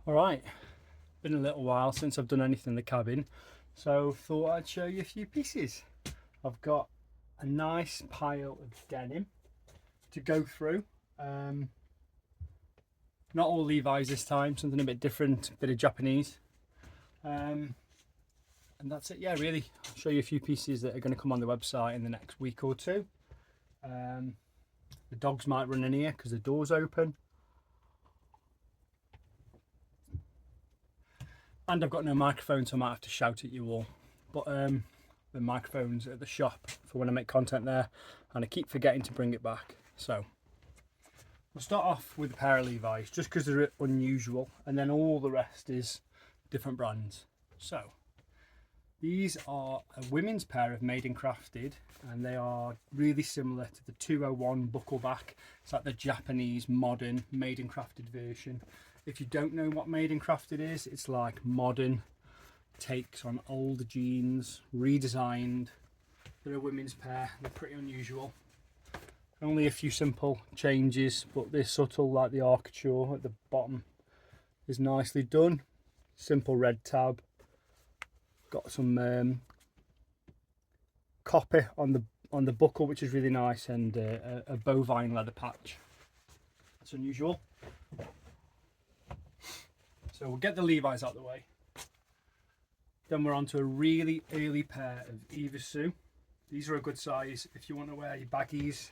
Alright, been a little while since I've done anything in the cabin, so thought I'd show you a few pieces. I've got a nice pile of denim to go through. Not all Levi's this time, something a bit different, a bit of Japanese. And that's it, yeah, really. I'll show you a few pieces that are going to come on the website in the next week or two. The dogs might run in here because the door's open. And I've got no microphone, so I might have to shout at you all. But the microphone's at the shop for when I make content there, and I keep forgetting to bring it back. So we'll start off with a pair of Levi's, just because they're unusual, and then all the rest is different brands. So these are a women's pair of Made and Crafted, and they are really similar to the 201 buckleback. It's like the Japanese modern Made and Crafted version. If you don't know what Made and Crafted is, it's like modern takes on old jeans, redesigned. They're a women's pair, they're pretty unusual. Only a few simple changes, but they're subtle, like the armature at the bottom is nicely done. Simple red tab. Got some copper on the buckle, which is really nice, and a bovine leather patch. That's unusual. So we'll get the Levi's out of the way. Then we're on to a really early pair of Evisu. These are a good size. If you want to wear your baggies,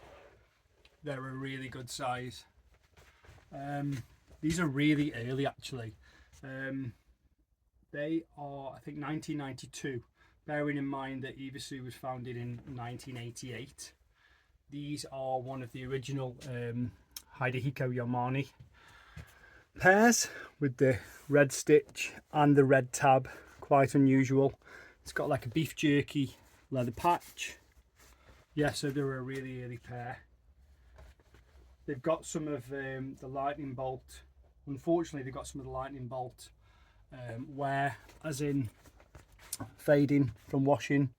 they're a really good size. These are really early actually. They are, I think, 1992. Bearing in mind that Evisu was founded in 1988. These are one of the original Hidehiko Yamane pairs with the red stitch and the red tab. Quite unusual. It's got like a beef jerky leather patch. Yeah, so they're a really early pair. They've got some of the lightning bolt. Unfortunately, they've got some of the lightning bolt wear, as in fading from washing.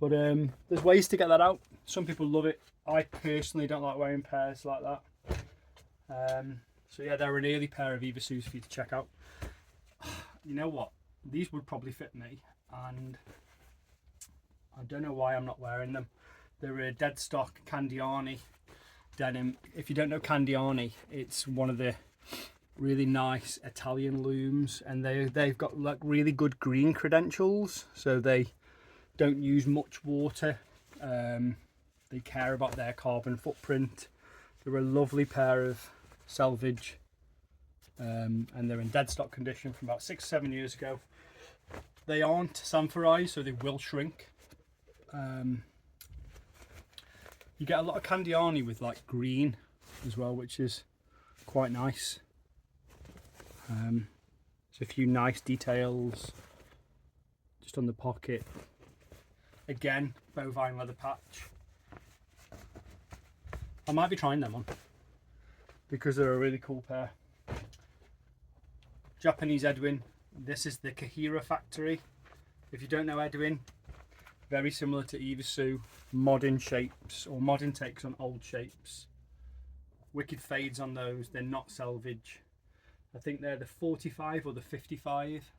But there's ways to get that out. Some people love it. I personally don't like wearing pairs like that. So yeah, they're an early pair of Evisus for you to check out. You know what? These would probably fit me, and I don't know why I'm not wearing them. They're a dead stock Candiani denim. If you don't know Candiani, it's one of the really nice Italian looms, and they've got like really good green credentials, so they don't use much water. They care about their carbon footprint. They're a lovely pair of Selvedge, and they're in dead stock condition from about 6 or 7 years ago. They aren't sanforized, so they will shrink. You get a lot of Candiani with like green as well, which is quite nice. There's a few nice details just on the pocket. Again, bovine leather patch. I might be trying them on because they're a really cool pair. Japanese Edwin. This is the Kaihara factory. If you don't know Edwin, very similar to Evisu, modern shapes or modern takes on old shapes. Wicked fades on those. They're not Selvedge. I think they're the 45 or the 55,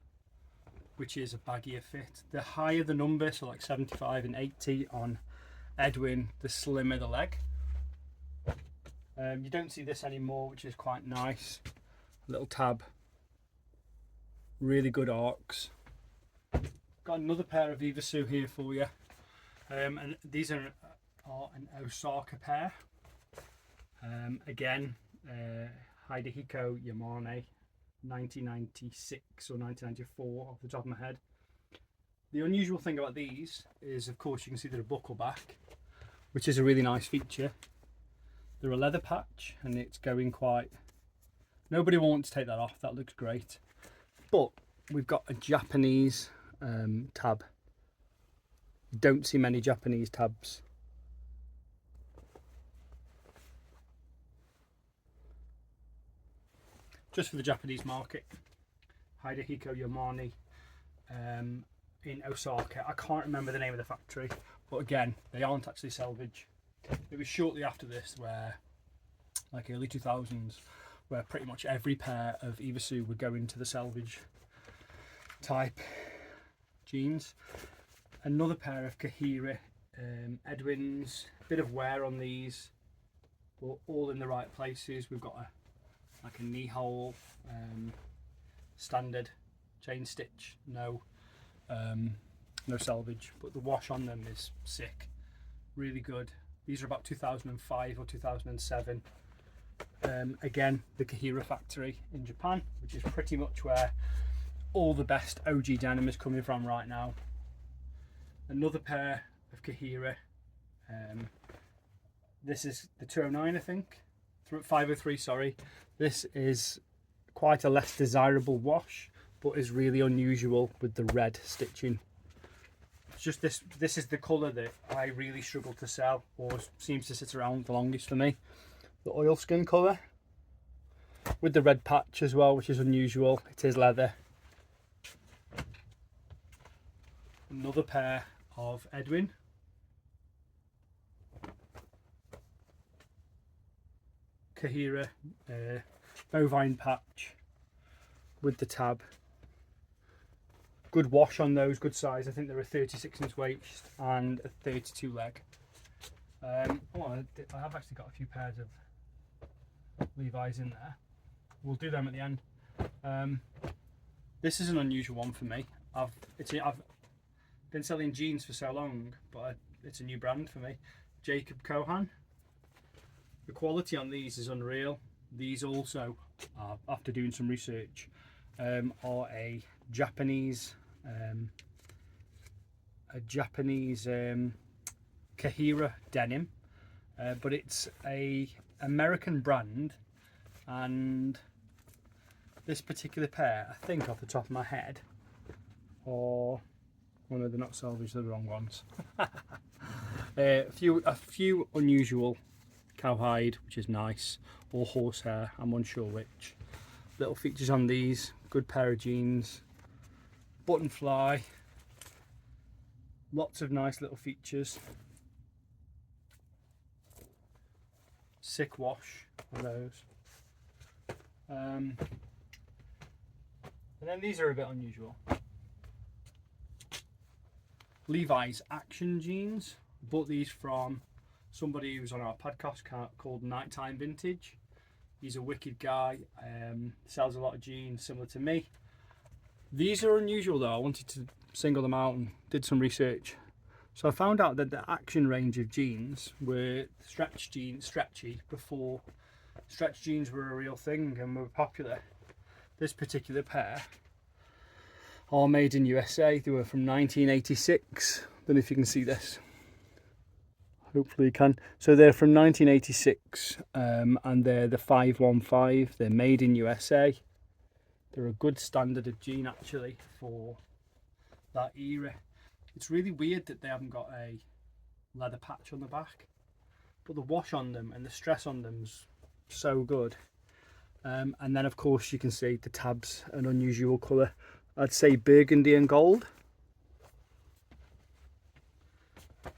which is a baggier fit. The higher the number, so like 75 and 80 on Edwin, the slimmer the leg. You don't see this anymore, which is quite nice. Little tab. Really good arcs. Got another pair of Evisu here for you. And these are an Osaka pair. Again, Hidehiko Yamane, 1996 or 1994 off the top of my head. The unusual thing about these is, of course, you can see they're a buckle back, which is a really nice feature. They're a leather patch, and it's going quite... Nobody wants to take that off. That looks great. But we've got a Japanese tab. You don't see many Japanese tabs. Just for the Japanese market. Hidehiko Yamane in Osaka. I can't remember the name of the factory, but again, they aren't actually Selvedge. It was shortly after this where, like early 2000s, where pretty much every pair of Evisu would go into the Selvedge type jeans. Another pair of Kaihara Edwins, bit of wear on these, but all in the right places. We've got like a knee hole, standard chain stitch, no selvage, but the wash on them is sick, really good. These are about 2005 or 2007. Again, the Kaihara factory in Japan, which is pretty much where all the best OG denim is coming from right now. Another pair of Kaihara. This is the 209, I think. 503, sorry. This is quite a less desirable wash, but is really unusual with the red stitching. It's just this is the colour that I really struggle to sell, or seems to sit around the longest for me. The oilskin colour with the red patch as well, which is unusual. It is leather. Another pair of Edwin. Kaihara bovine patch with the tab. Good wash on those, good size. I think they're a 36-inch waist and a 32 leg. I have actually got a few pairs of Levi's in there. We'll do them at the end. This is an unusual one for me. I've been selling jeans for so long, but it's a new brand for me. Jacob Kohan. The quality on these is unreal. These also, after doing some research, are a Japanese Kaihara denim, but it's a American brand, and this particular pair, I think off the top of my head, or well, no, they're not salvaged, they're the wrong ones. A few unusual cowhide, which is nice, or horsehair, I'm unsure which. Little features on these, good pair of jeans, button fly, lots of nice little features. Sick wash on those. And then these are a bit unusual. Levi's Action jeans. Bought these from somebody who's on our podcast called Nighttime Vintage. He's a wicked guy, sells a lot of jeans similar to me. These are unusual though. I wanted to single them out and did some research. So I found out that the Action range of jeans were stretchy before stretch jeans were a real thing and were popular. This particular pair are made in USA. They were from 1986. I don't know if you can see this. Hopefully you can. So they're from 1986 and they're the 515. They're made in USA. They're a good standard of jean actually for that era. It's really weird that they haven't got a leather patch on the back, but the wash on them and the stress on them's so good. And then of course you can see the tabs, an unusual colour. I'd say burgundy and gold.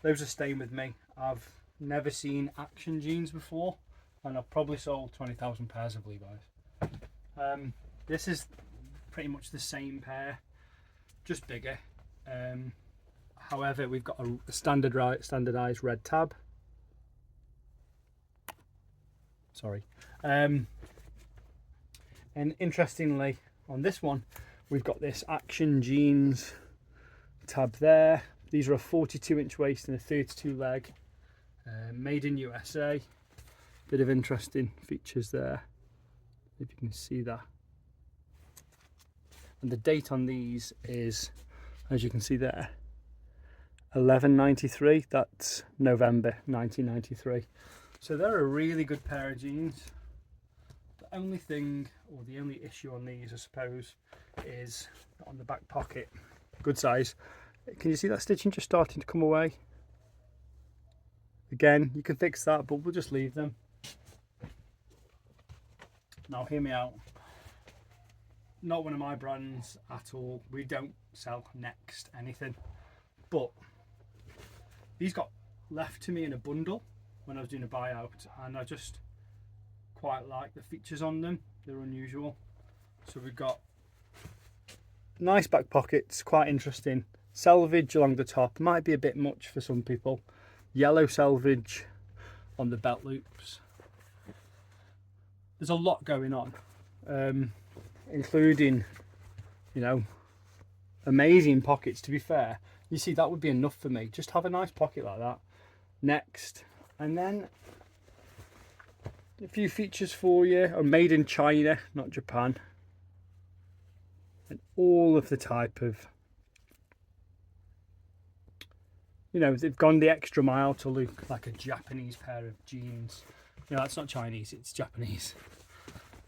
Those are staying with me. I've never seen Action jeans before, and I've probably sold 20,000 pairs of Levi's. This is pretty much the same pair, just bigger. However, we've got a standardised red tab. Sorry. And interestingly, on this one, we've got this Action jeans tab there. These are a 42-inch waist and a 32 leg, made in USA. Bit of interesting features there, if you can see that. And the date on these is, as you can see there, 11/93. That's November 1993. So they're a really good pair of jeans. The only thing, or the only issue on these, I suppose, is on the back pocket. Good size. Can you see that stitching just starting to come away? Again, you can fix that, but we'll just leave them. Now hear me out. Not one of my brands at all. We don't sell Next anything. But these got left to me in a bundle when I was doing a buyout, and I just quite like the features on them. They're unusual. So we've got nice back pockets, quite interesting. Selvedge along the top, might be a bit much for some people. Yellow selvedge on the belt loops. There's a lot going on, including, you know, amazing pockets. To be fair, you see, that would be enough for me. Just have a nice pocket like that. Next, and then a few features for you are made in China, not Japan, and all of the type of, you know, they've gone the extra mile to look like a Japanese pair of jeans. You know, that's not Chinese, it's Japanese.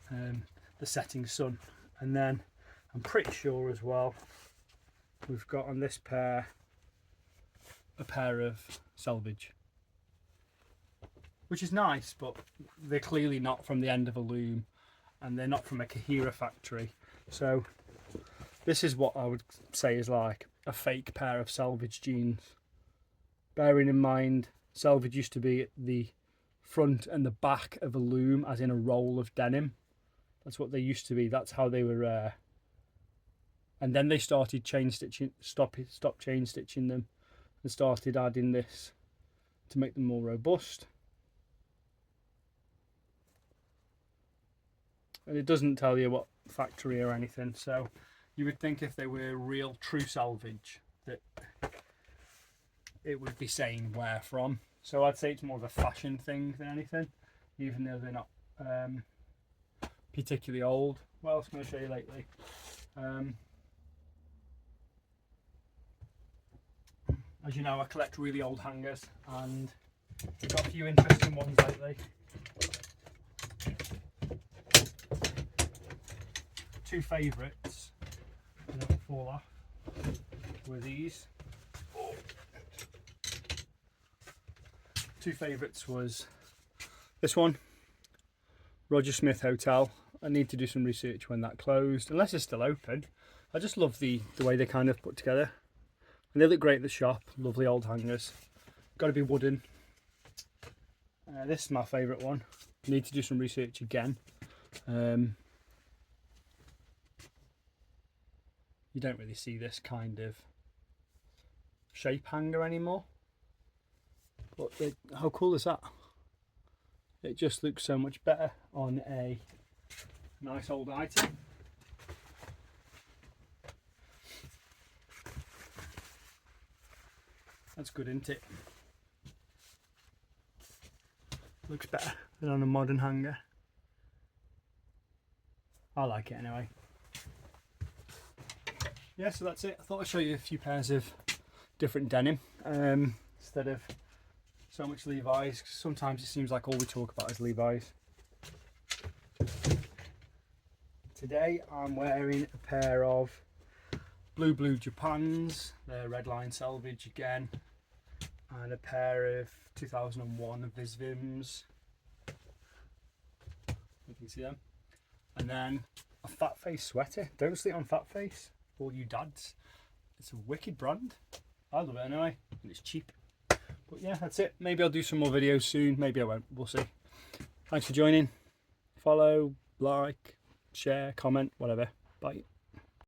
The setting sun. And then I'm pretty sure as well we've got on this pair a pair of Selvedge, which is nice, but they're clearly not from the end of a loom and they're not from a Kaihara factory. So this is what I would say is like a fake pair of Selvedge jeans. Bearing in mind, Selvedge used to be at the front and the back of a loom, as in a roll of denim. That's what they used to be. That's how they were. And then they started chain stitching, stopped chain stitching them, and started adding this to make them more robust. And it doesn't tell you what factory or anything, so you would think if they were real true Selvedge that it would be saying where from. So I'd say it's more of a fashion thing than anything, even though they're not particularly old. What else can I show you lately? As you know, I collect really old hangers, and we've got a few interesting ones lately. Two favourites, and it'll fall off, were these. Two favourites was this one, Roger Smith Hotel. I need to do some research when that closed, unless it's still open. I just love the way they kind of put together, and they look great at the shop. Lovely old hangers, got to be wooden. This is my favourite one. Need to do some research again. You don't really see this kind of shape hanger anymore. But how cool is that? It just looks so much better on a nice old item. That's good, isn't it? Looks better than on a modern hanger. I like it anyway. Yeah, so that's it. I thought I'd show you a few pairs of different denim instead of so much Levi's. Sometimes it seems like all we talk about is Levi's. Today I'm wearing a pair of blue Japans. They're Redline Selvedge again, and a pair of 2001 Visvims. You can see them. And then a Fat Face sweater. Don't sleep on Fat Face, all you dads. It's a wicked brand. I love it anyway, and it's cheap. But yeah, that's it. Maybe I'll do some more videos soon. Maybe I won't. We'll see. Thanks for joining. Follow, like, share, comment, whatever. Bye.